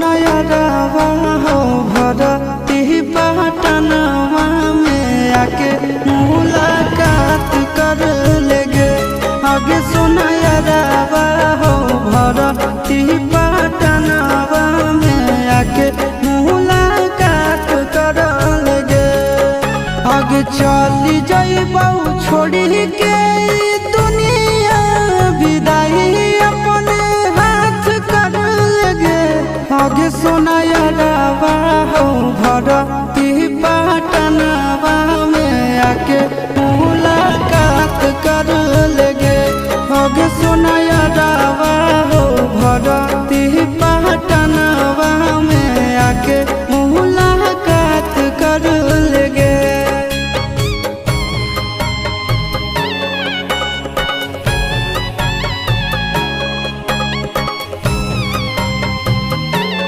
नयरवा हो भरती पटनवा में आके मुलाकात कर लेगे आगे सुनयरवा हो भरती पटनवा में आके मुलाकात कर लेगे आगे चली जाइबौ छोड़ी के दुनिया विदाई अपने हाथ कर लेगे आगे सुनयरवा हो भरती पटनवा में आके